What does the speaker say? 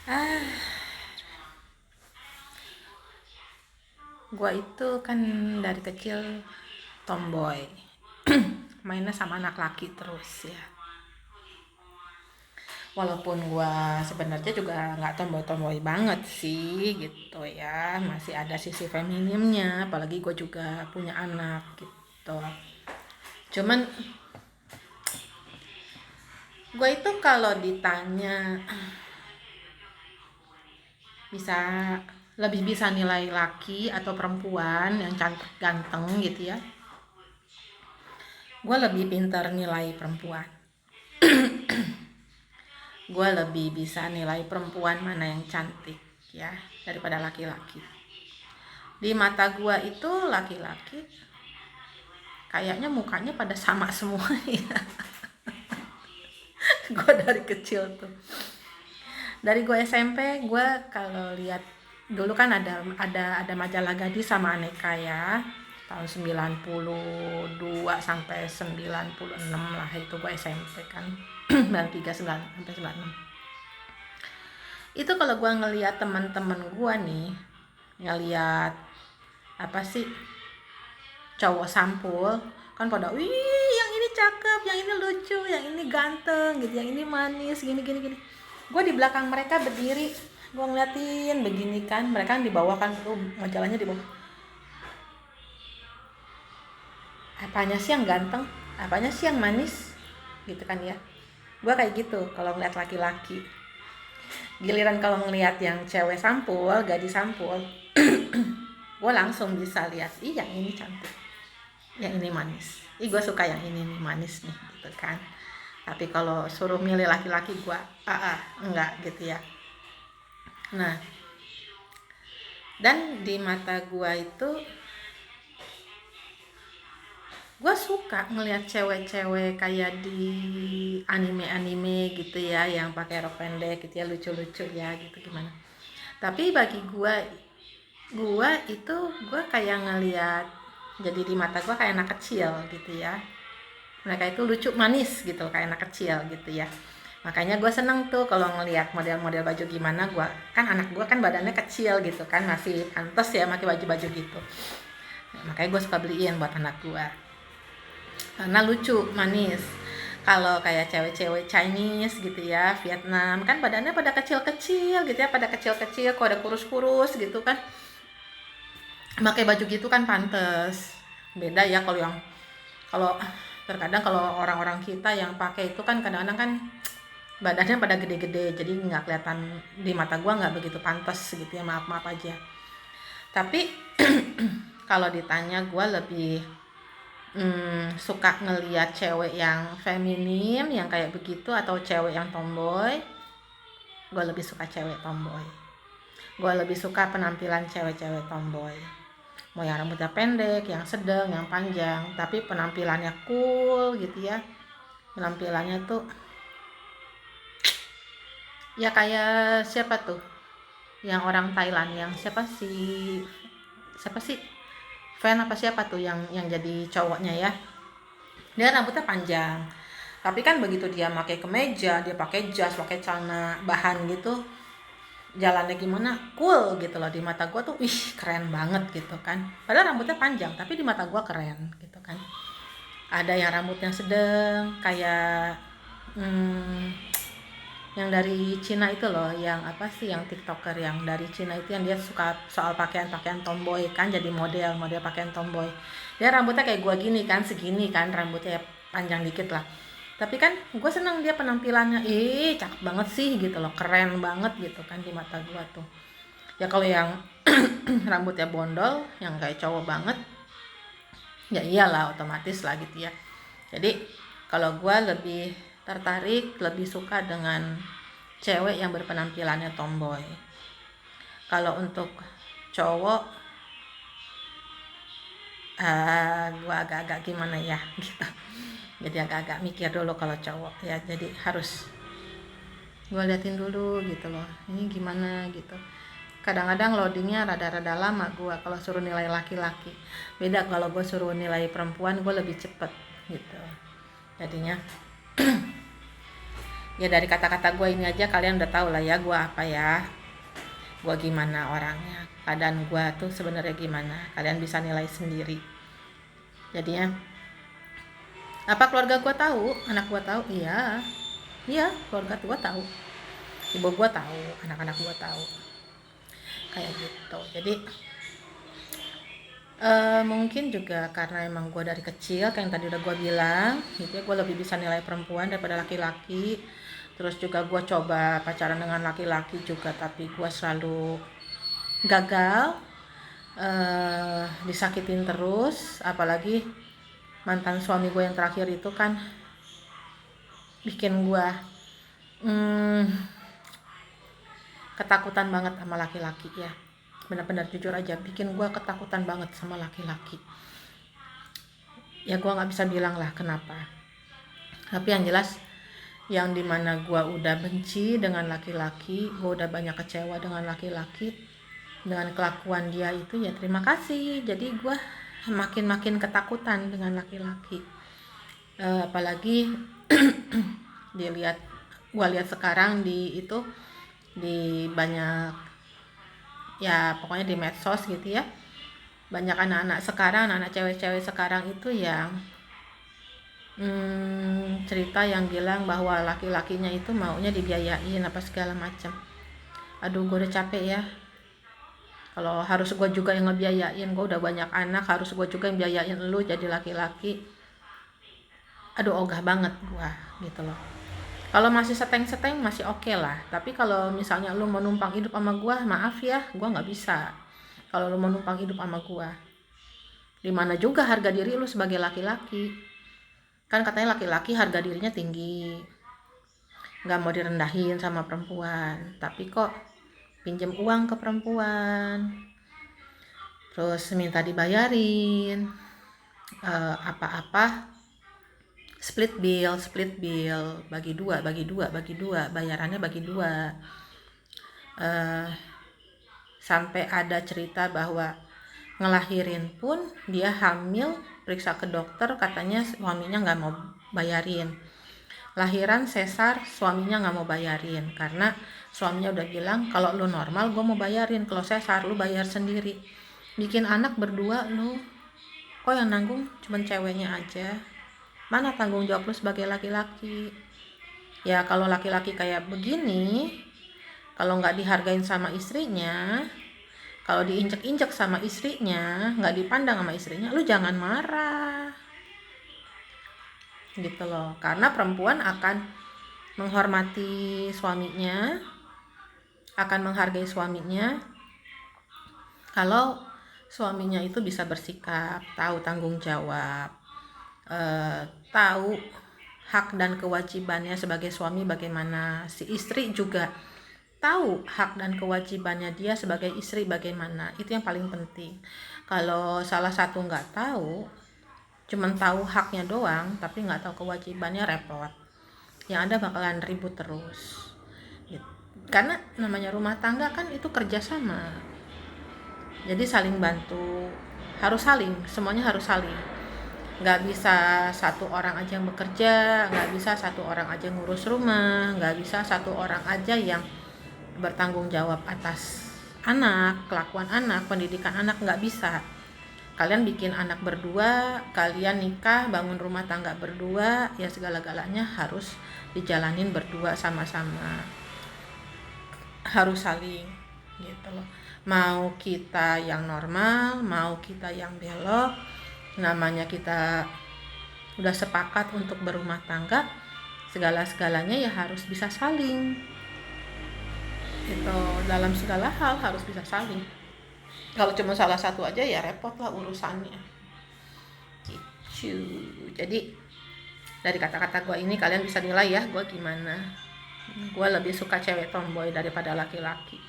Ah, gua itu kan dari kecil tomboy. Mainnya sama anak laki terus ya. Walaupun gua sebenarnya juga nggak tomboy-tomboy banget sih gitu ya. Masih ada sisi feminimnya, apalagi gua juga punya anak gitu. Cuman gua itu kalau ditanya bisa lebih bisa nilai laki atau perempuan yang cantik ganteng gitu ya, gue lebih pintar nilai perempuan. Gue lebih bisa nilai perempuan mana yang cantik ya daripada laki-laki. Di mata gue itu laki-laki kayaknya mukanya pada sama semua ya. Gue dari kecil tuh, dari gue SMP gue kalau lihat dulu kan ada majalah Gadis sama Aneka ya, tahun 92 sampai 96 lah, itu gue SMP kan. 93 sampai 96. Itu kalau gue ngelihat teman-teman gue nih, ngelihat apa sih, cowok sampul kan pada wih yang ini cakep, yang ini lucu, yang ini ganteng gitu, yang ini manis, gini gini gini. Gue di belakang mereka berdiri, gue ngeliatin begini kan, mereka di bawah kan tuh majalahnya di bawah. Apanya sih yang ganteng, apanya sih yang manis gitu kan ya. Gue kayak gitu kalau ngeliat laki-laki. Giliran kalau ngeliat yang cewek sampul, gadis sampul, gue langsung bisa lihat, ih yang ini cantik, yang ini manis, ih gue suka yang ini nih manis nih gitu kan. Tapi kalau suruh milih laki-laki gue enggak gitu ya. Nah, dan di mata gue itu gue suka ngelihat cewek-cewek kayak di anime-anime gitu ya, yang pakai rok pendek gitu ya, lucu-lucu ya gitu gimana. Tapi bagi gue itu gue kayak ngelihat, jadi di mata gue kayak anak kecil gitu ya. Mereka itu lucu manis gitu kayak anak kecil gitu ya. Makanya gue seneng tuh kalau ngelihat model-model baju gimana. Gue kan anak gue kan badannya kecil gitu kan, masih pantas ya pakai baju-baju gitu. Makanya gue suka beliin buat anak gue karena lucu manis. Kalau kayak cewek-cewek Chinese gitu ya, Vietnam kan badannya pada kecil-kecil gitu ya, pada kecil-kecil kok ada kurus-kurus gitu kan, pakai baju gitu kan pantes. Beda ya kalau terkadang kalau orang-orang kita yang pakai itu kan kadang-kadang kan badannya pada gede-gede, jadi nggak kelihatan, di mata gua nggak begitu pantas gitu ya, maaf aja. Tapi kalau ditanya gua lebih suka ngeliat cewek yang feminim yang kayak begitu atau cewek yang tomboy. Gua lebih suka cewek tomboy. Gua lebih suka penampilan cewek-cewek tomboy, mau yang rambutnya pendek, yang sedang, yang panjang, tapi penampilannya cool gitu ya. Penampilannya tuh ya kayak siapa tuh, yang orang Thailand, yang siapa sih fan apa siapa tuh yang jadi cowoknya ya, dia rambutnya panjang, tapi kan begitu dia pakai kemeja, dia pakai jas, pakai celana bahan gitu, jalannya gimana cool gitu loh. Di mata gue tuh ih keren banget gitu kan, padahal rambutnya panjang tapi di mata gue keren gitu kan. Ada yang rambutnya sedang kayak yang dari Cina itu loh, yang apa sih, yang tiktoker yang dari Cina itu, yang dia suka soal pakaian tomboy kan, jadi model pakaian tomboy. Dia rambutnya kayak gua gini kan, segini kan rambutnya, panjang dikit lah. Tapi kan gue seneng dia penampilannya, cakep banget sih gitu loh, keren banget gitu kan di mata gua tuh. Ya kalau yang rambutnya bondol yang kayak cowok banget, ya iyalah otomatis lah gitu ya. Jadi kalau gue lebih tertarik, lebih suka dengan cewek yang berpenampilannya tomboy. Kalau untuk cowok, gue agak-agak gimana ya gitu. Jadi agak-agak mikir dulu kalau cowok ya. Jadi harus gue liatin dulu gitu loh, ini gimana gitu. Kadang-kadang loadingnya rada-rada lama gue kalau suruh nilai laki-laki. Beda kalau gue suruh nilai perempuan, gue lebih cepet gitu. Jadinya Ya dari kata-kata gue ini aja kalian udah tahu lah ya gue apa ya, gue gimana orangnya, keadaan gue tuh sebenarnya gimana, kalian bisa nilai sendiri. Jadinya apa keluarga gue tahu, anak gue tahu, iya keluarga gue tahu, ibu gue tahu, anak-anak gue tahu, kayak gitu. Jadi mungkin juga karena emang gue dari kecil kayak yang tadi udah gue bilang gitu ya, gue lebih bisa nilai perempuan daripada laki-laki. Terus juga gue coba pacaran dengan laki-laki juga, tapi gue selalu gagal, disakitin terus. Apalagi mantan suami gue yang terakhir itu kan bikin gue ketakutan banget sama laki-laki ya, benar-benar jujur aja bikin gue ketakutan banget sama laki-laki. Ya gue nggak bisa bilang lah kenapa, tapi yang jelas yang dimana gue udah benci dengan laki-laki, gue udah banyak kecewa dengan laki-laki, dengan kelakuan dia itu, ya terima kasih. Jadi gue makin ketakutan dengan laki-laki. Apalagi gue lihat sekarang di banyak ya pokoknya di medsos gitu ya, banyak anak-anak sekarang, anak-anak cewek-cewek sekarang itu yang cerita yang bilang bahwa laki-lakinya itu maunya dibiayain apa segala macam. Aduh gue udah capek ya, kalau harus gue juga yang ngebiayain, gue udah banyak anak, harus gue juga yang biayain lu jadi laki-laki. Aduh ogah banget gue gitu loh. Kalau masih seteng-seteng masih oke lah, tapi kalau misalnya lu mau numpang hidup sama gue, maaf ya, gue nggak bisa. Kalau lu mau numpang hidup sama gue, dimana juga harga diri lu sebagai laki-laki. Kan katanya laki-laki harga dirinya tinggi, nggak mau direndahin sama perempuan, tapi kok pinjam uang ke perempuan, terus minta dibayarin apa-apa, split bill, bagi dua, bayarannya bagi dua. Sampai ada cerita bahwa ngelahirin pun dia hamil, periksa ke dokter, katanya suaminya nggak mau bayarin. Lahiran sesar, suaminya nggak mau bayarin karena suaminya udah bilang kalau lu normal gue mau bayarin, kalau sesar lu bayar sendiri. Bikin anak berdua lu, kok yang nanggung cuman ceweknya aja, mana tanggung jawab lu sebagai laki-laki? Ya kalau laki-laki kayak begini, kalau nggak dihargain sama istrinya, kalau diinjek-injek sama istrinya, nggak dipandang sama istrinya, lu jangan marah gitu loh. Karena perempuan akan menghormati suaminya, akan menghargai suaminya kalau suaminya itu bisa bersikap, tahu tanggung jawab, tahu hak dan kewajibannya sebagai suami bagaimana. Si istri juga tahu hak dan kewajibannya dia sebagai istri bagaimana. Itu yang paling penting. Kalau salah satu nggak tahu, cuman tahu haknya doang tapi nggak tahu kewajibannya, repot. Yang ada bakalan ribut terus gitu. Karena namanya rumah tangga kan itu kerjasama, jadi saling bantu, harus saling, semuanya harus saling. Nggak bisa satu orang aja yang bekerja, nggak bisa satu orang aja ngurus rumah, nggak bisa satu orang aja yang bertanggung jawab atas anak, kelakuan anak, pendidikan anak, nggak bisa. Kalian bikin anak berdua, kalian nikah, bangun rumah tangga berdua, ya segala-galanya harus dijalanin berdua sama-sama, harus saling gitu loh. Mau kita yang normal, mau kita yang belok, namanya kita udah sepakat untuk berumah tangga, segala-segalanya ya harus bisa saling gitu. Dalam segala hal harus bisa saling. Kalau cuma salah satu aja ya repot lah urusannya gitu. Jadi dari kata-kata gue ini kalian bisa nilai ya gue gimana. Gue lebih suka cewek tomboy daripada laki-laki.